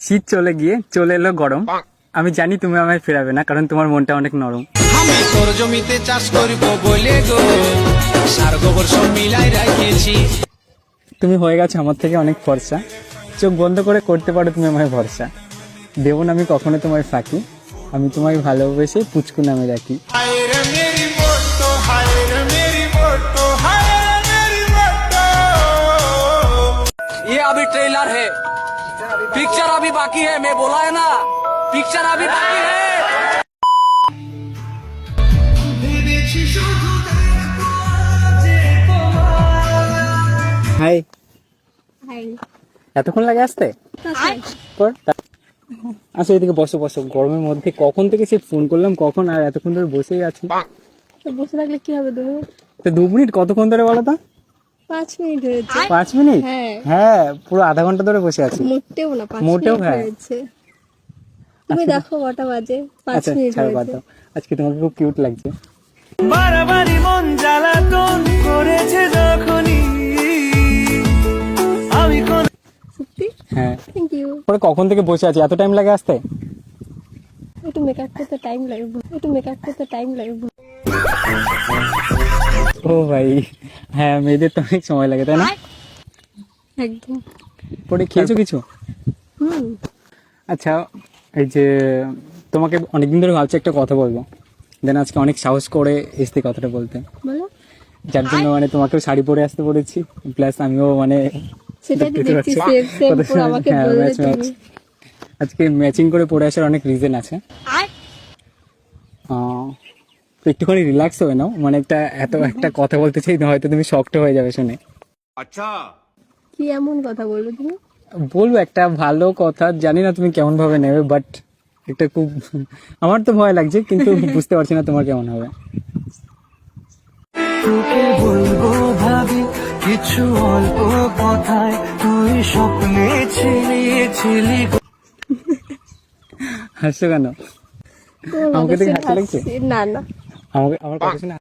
শীত চলে গিয়ে চলে এলো গরম। আমি জানি তুমি আমায় ফেরাবে না, কারণ তোমার মনটা অনেক নরম। আমি তোর জমিতে চাষ করব বলে গো সার গোবর সব মিলাই রাখিয়েছি। তুমি হয়ে গেছো আমার থেকে অনেক ফর্সা, চোখ বন্ধ করে করতে পারো তুমি আমায় ভরসা। দেবো না আমি কখনো তোমায় ফাঁকি, আমি তোমায় ভালোবেসে পুচকু নামে রাখি। ये अभी ट्रेलर है, पिक्चर अभी बाकी है। मैं बोला है ना, पिक्चर अभी बाकी है। হাই, হাই এতক্ষণ লাগে আসতে? আচ্ছা এদিকে বসো বসো, গরমের মধ্যে কখন থেকে সে ফোন করলাম কখন, আর এতক্ষণ ধরে বসেই আছি। তো বসে থাকলে কি হবে? 2 মিনিট। তো 2 মিনিট কতক্ষণ ধরে বলো তো? 5 মিনিট হয়েছে। 5 মিনিট? হ্যাঁ। হ্যাঁ, পুরো আধা ঘন্টা ধরে বসে আছি। মোটেও না, 5 মোটেও মিনিট হ্যাঁ। হয়েছে। তুমি দেখো কটা বাজে? 5 আচ্ছা মিনিট ছাড়ো, বাদ হয়েছে। দাও। আজকে তোমাকে খুব কিউট লাগছে। বারবারই মন জ্বালাতন করেছে যখনই আমি কোন সত্যি? হ্যাঁ, থ্যাংক ইউ। পরে কখন থেকে বসে আছি, এত টাইম লাগে আসতে? একটু মেকআপ করতে টাইম লাগবে, একটু মেকআপ করতে টাইম লাগবে। ও ভাই, হ্যাঁ মেয়েদের তো অনেক সময় লাগে তাই না? একদম। পরে খেয়েছো কিছু? হুম। আচ্ছা, এই যে তোমাকে অনেকদিন ধরে ভাবছি একটা কথা বলবো, দেন আজকে অনেক সাহস করে এসছি কথাটা বলতে, বলো। যার জন্য মানে তোমাকেও শাড়ি পরে আসতে পড়েছি, প্লাস আমিও মানে সেটাই তো দেখতে দেখছি, পাচ্ছি। সেম কত পুরো আমাকে হ্যাঁ, বললে match, তুমি। match। আজকে ম্যাচিং করে পরে আসার অনেক রিজন আছে। তো একটুখানি রিল্যাক্স হয়ে নাও, মানে একটা কথা বলতে চাই, হয়তো তুমি শক্ট হয়ে যাবে শুনে। কি এমন কথা বললো তুমি? বলবো একটা ভালো কথা, জানি না তুমি কেমন ভাবে নেবে, বাট একটা খুব আমার তো ভয় লাগছে, কিন্তু বুঝতে পারছি না তোমার কেমন হবে। তোকে বলবো ভাবি কিছু অল্প কথায় তুই স্বপ্নে ছিলি হাসছো কেন? তোমার আমাকে দেখে কথা হাসি লাগছে? হাসছি। না না, আমার কথা শুনে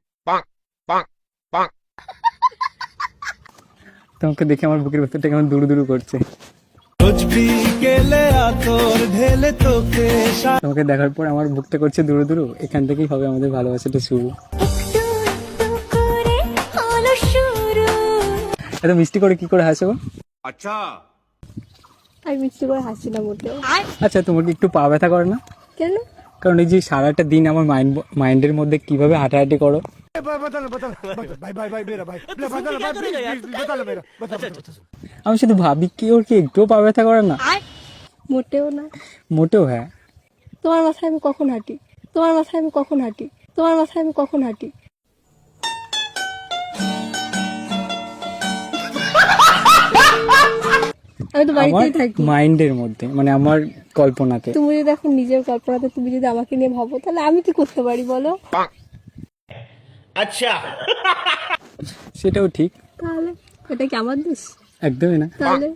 তোমাকে দেখে আমার বুকের ভেতরটা কেমন দুরু দুরু করছে। রোজ বিকেলে আতর ঢেলে তোকে তোমাকে দেখার পর আমার বুকটা করছে দুরু দুরু, এখান থেকেই হবে আমাদের ভালোবাসাটা শুরু। এত মিষ্টি করে কি করে হাসো? আমি মিষ্টি করে হাসি না মোটেও। আচ্ছা, তোমার কি একটু পা ব্যথা করে না? কেন? কারণ এই যে সারাটা দিন আমার মাইন্ডের মধ্যে কিভাবে হাঁটাহাঁটি করো। আমি শুধু ভাবি কি ওর কি একটুও পা ব্যথা করে না? মোটেও না। মোটেও হ্যাঁ। তোমার মাথায় আমি কখন হাঁটি? তোমার মাথায় আমি কখন হাঁটি? তোমার মাথায় আমি কখন হাঁটি? আমি তো আমার বাড়িতেই থাকি। মাইন্ডের মধ্যে, মানে আমার কল্পনাতে। তুমি যদি এখন নিজের কল্পনাতে তুমি যদি আমাকে নিয়ে ভাবো, তাহলে আমি কি করতে পারি বলো? সেটাও ঠিক, তাহলে এটা কি আমার দোষ? একদমই না। তাহলে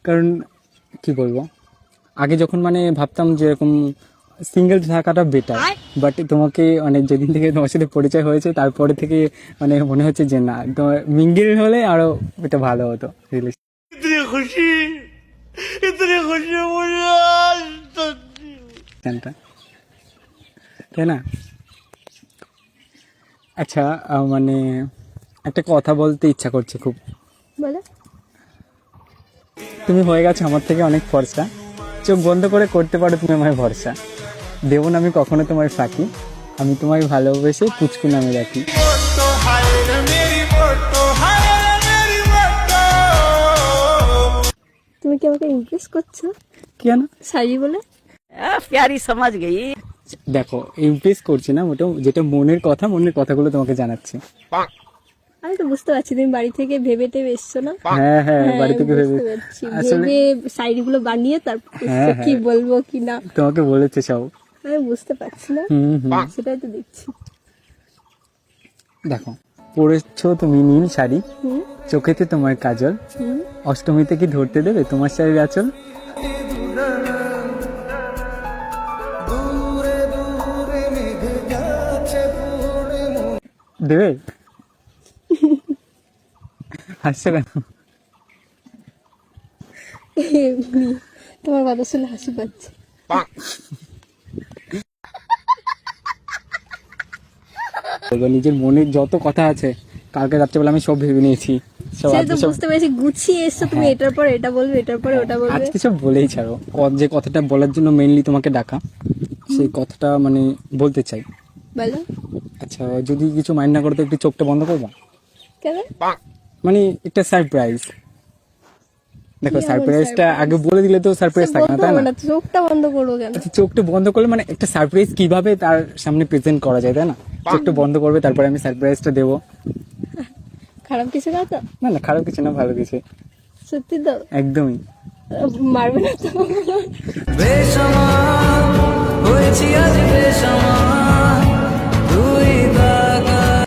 কারণ কি বলবো, আগে যখন মানে ভাবতাম যে এরকম সিঙ্গেল থাকাটা বেটার, বাট তোমাকে মানে যেদিন থেকে তোমার সাথে পরিচয় হয়েছে তারপরে থেকে মানে মনে হচ্ছে যে না, তোমার মিঙ্গেল হলে আরো এটা ভালো হতো রিলেশন। তাই না? আচ্ছা, মানে একটা কথা বলতে ইচ্ছা করছে খুব। বলো। তুমি হয়ে গেছো আমার থেকে অনেক ফর্সা, চোখ বন্ধ করে করতে পারো তুমি আমায় ভরসা। দেবো না আমি কখনো তোমায় ফাঁকি, আমি তোমায় ভালোবেসে পুচকু নামে রাখি। তুমি কি আমাকে ইমপ্রেস করছো কেন? শাড়ি বলে? प्यारी समझ गई। দেখো, ইমপ্রেস করছি না, মোটেও যেটা মনের কথাগুলো তোমাকে জানাচ্ছি। আমি তো বুঝতে পারছি তুমি বাড়ি থেকে ভেবে টেবে এসছো না। হ্যাঁ হ্যাঁ, বাড়ি থেকে বুঝতে ভেবে পারছি। আসলে ভেবে শাড়িগুলো বানিয়ে তারপর হ্যাঁ, কি হ্যাঁ। বলবো কি না তোমাকে বলেছে সব। আমি বুঝতে পারছি না। হুম। সেটাই তো দেখছি। দেখো, পরেছো তুমি নীল শাড়ি, হুম চোখেতে তোমার কাজল, হুম। অষ্টমীতে কি ধরতে দেবে তোমার শাড়ির আঁচল? দেবে? হাসছো কেন? এমনি তোমার কথা শুনে হাসি পাচ্ছে। বলবো নিজের মনে যত কথা আছে কালকে রাত্রেবেলা আমি সব ভেবে নিয়েছি, সব সে তো আজকে সব বুঝতে পেরেছি, গুছিয়ে এসছো তুমি, এটার পর এটা বলবে, এটার পরে ওটা বলবে। আজকে সব বলেই ছাড়ো। যে কথাটা বলার জন্য মেইনলি তোমাকে ডাকা, সেই কথাটা মানে বলতে চাই। বলো। আচ্ছা যদি কিছু মাইন্ড না করতে একটু চোখটা বন্ধ করবা, কেন? মানে একটা সারপ্রাইজ। দেখো কি এমন সারপ্রাইজটা surprise? আগে বলে দিলে তো সারপ্রাইজ থাকে না, বন্ধ তাই করো না? না, চোখটা বন্ধ করবো কেন? আচ্ছা চোখটা বন্ধ করলে মানে একটা সারপ্রাইজ কিভাবে তার সামনে প্রেজেন্ট করা যায়, তাই না? চোখটা বন্ধ করবে, তারপরে আমি সারপ্রাইজটা দেবো। খারাপ কিছু না তো? না না, খারাপ কিছু না, ভালো কিছু, সত্যি তো? একদমই। মারবে না তো?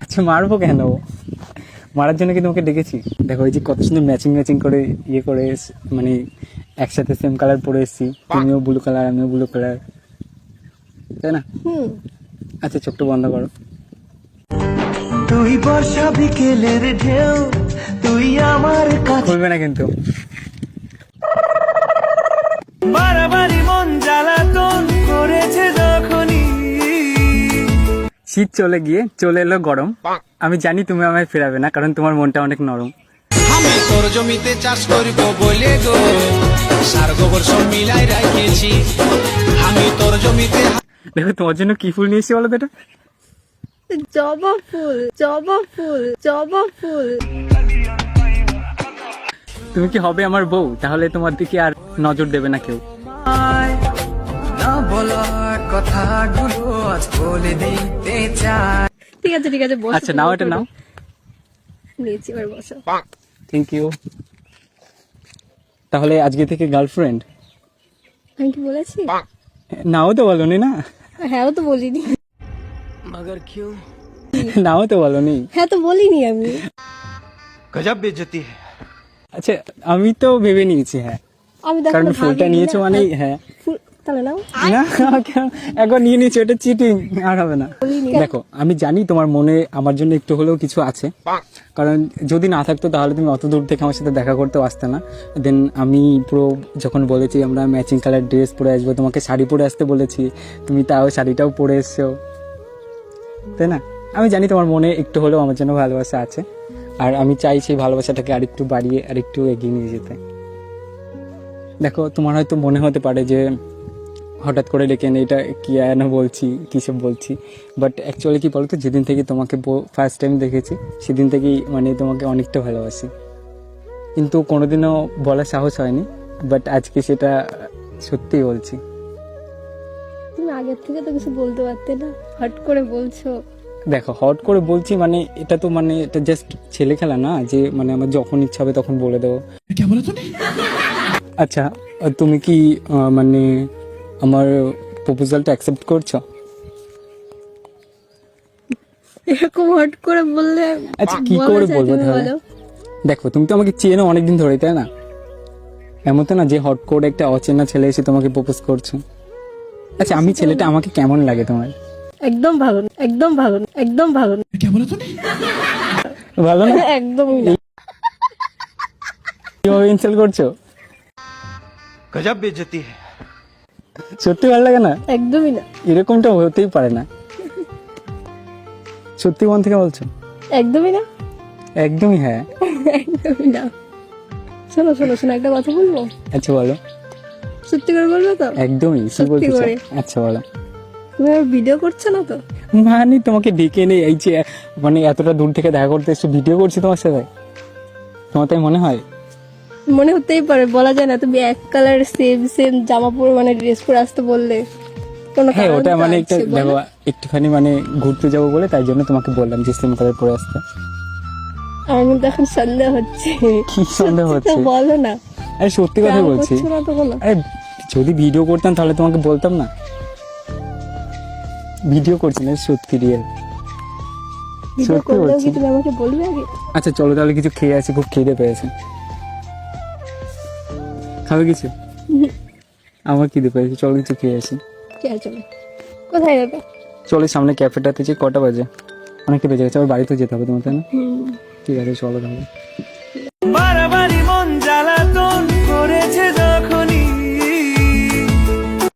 আচ্ছা মারবো কেন? মারার জন্য কি তোমাকে ডেকেছি? দেখো এই যে কত সুন্দর ম্যাচিং ম্যাচিং করে ইয়ে করে মানে একসাথে সেম কালার পরে এসেছি, তুমিও ব্লু কালার আমিও ব্লু কালার, তাই না? আচ্ছা চোখটা বন্ধ করো। তুই বর্ষা বিকেলের ঢেউ, তুই আমার কাছে খুলবে না কিন্তু। বারবারই মন জ্বালাতন করেছে যখনই। শীত চলে গিয়ে চলে এলো গরম, আমি জানি তুমি আমায় ফেরাবে না, কারণ তোমার মনটা অনেক নরম। আমি তোর জমিতে চাষ করব বলে গো সার গোবর সব মিলাই রাখেছি। আমি তোর জমিতে দেখো তোমার জন্য কি ফুল নিয়ে এসেছি বলো তো এটা? জবা ফুল, জবা ফুল, জবা ফুল। তুমি কি হবে আমার বউ? তাহলে তোমার দিকে আর নজর দেবে না কেউ। না বলা কথাগুলো আজ বলে দিতে চাই। ঠিক আছে ঠিক আছে, বসো। আচ্ছা নাও এটা নাও। নিয়েছি, এবার বসো। Thank you. তাহলে আজকে থেকে গার্লফ্রেন্ড? আমি কি বলেছি? নাও তো বলনি না। হ্যাঁ তো বলিনি। মগর কিউ নাও তো বলনি। হ্যাঁ তো বলিনি আমি। গজব বেজতি है। আচ্ছা আমি তো ভেবে নিয়েছি, হ্যাঁ, আমি দেখো কারণ না, ফুলটা ভাবিনি নিয়েছো না। মানে হ্যাঁ। ফুল তাহলে নাও। না কেন? একবার নিয়ে নিয়েছো, এটা চিটিং, আর হবে না। বলিনি। দেখো আমি জানি তোমার মনে আমার জন্য একটু হলেও কিছু আছে, কারণ যদি না থাকতো তাহলে তুমি অত দূর থেকে আমার সাথে দেখা করতেও আসতে না। দেন আমি পুরো যখন বলেছি আমরা ম্যাচিং কালার ড্রেস পরে আসবো, তোমাকে শাড়ি পরে আসতে বলেছি, তুমি তাও শাড়িটাও পরে এসছো, তাই না? আমি জানি তোমার মনে একটু হলেও আমার জন্য ভালোবাসা আছে, আর আমি চাই সেই ভালোবাসাটাকে আরেকটু বাড়িয়ে আরেকটু এগিয়ে নিয়ে যেতে। দেখো তোমার হয়তো মনে হতে পারে যে হঠাৎ করে ডেকে এনে এটা কি না বলছি, কিসব বলছি, বাট অ্যাকচুয়ালি কি বলতো, যেদিন থেকে তোমাকে ফার্স্ট টাইম দেখেছি সেদিন থেকেই মানে তোমাকে অনেকটা ভালোবাসি, কিন্তু কোনোদিনও বলার সাহস হয়নি, বাট আজকে সেটা সত্যিই বলছি। তুমি আগের থেকে তো কিছু বলতে পারতে না, হট করে বলছো। দেখো হট করে বলছি মানে এটা তো মানে এটা জাস্ট ছেলে খেলা না যে মানে আমার যখন ইচ্ছা হবে তখন বলে দেবো। আচ্ছা তুমি কি মানে আমার প্রপোজালটা অ্যাকসেপ্ট করছো? এরকম হট করে বললে আচ্ছা কি বলা করে যায়, বলবো তুমি তাহলে? বলো। দেখো তুমি তো আমাকে চেনো অনেকদিন ধরে, তাই না? এমন তো না যে হট করে একটা অচেনা ছেলে এসে তোমাকে প্রপোজ করছে। আচ্ছা আমি ছেলেটা আমাকে কেমন লাগে তোমার? একদম ভালো না, একদম ভালো না, একদম ভালো না, ভালো না? একদমই না। কিভাবে ইনসাল্ট করছো? गजब बेइज्जती है। সত্যি ভালো লাগে না? একদমই না, এরকমটা হতেই পারে না। সত্যি মন থেকে বলছো? একদমই না, একদমই হ্যাঁ। একদমই না। শোনো শোনো শোনো, একটা কথা বলবো? আচ্ছা বলো। সত্যি করে বলবো তো? একদমই কি সত্যি বলতে চাও? করে। আচ্ছা বলো। তুমি আর ভিডিও করছো না তো? মানে তোমাকে ডেকে নেই এই যে মানে এতটা দূর থেকে দেখা করতে এসে ভিডিও করছি তোমার সাথে, তোমার তাই মনে হয়? মনে হতেই পারে, বলা যায় না। তুমি এক কালার সেম সেম জামা পরে মানে ড্রেস পরে আসতে বললে কোনো হ্যাঁ কারণ ওটা তো মানে একটা আছে, বলো? দেখো একটুখানি মানে ঘুরতে যাবো বলে তাই জন্য তোমাকে বললাম যে সেম কালার পরে আসতে। আমার কিন্তু এখন সন্দেহ হচ্ছে। কি সন্দেহ তো হচ্ছে? বলো না। আরে সত্যি কথা প্রাণ বলছি। করছো না তো বলো। আরে যদি ভিডিও করতাম তাহলে তোমাকে বলতাম না। ভিডিও করছি না, সত্যি রিয়েল। ভিডিও সত্যি করলেও বলছি। কি তুমি আমাকে বলবে আগে? আচ্ছা চলো তাহলে কিছু খেয়ে আসি, খুব খিদে পেয়েছে। খাবে কিছু? আমার খিদে পেয়েছে, চলো কিছু খেয়ে আসি। কি আর চলো, কোথায় যাবে? চলো সামনে ক্যাফেটাতে যে, কটা বাজে? অনেকটা বেজে গেছে, আবার বাড়িতে যেতে হবে তোমার, তাই না? ঠিক আছে চলো তাহলে।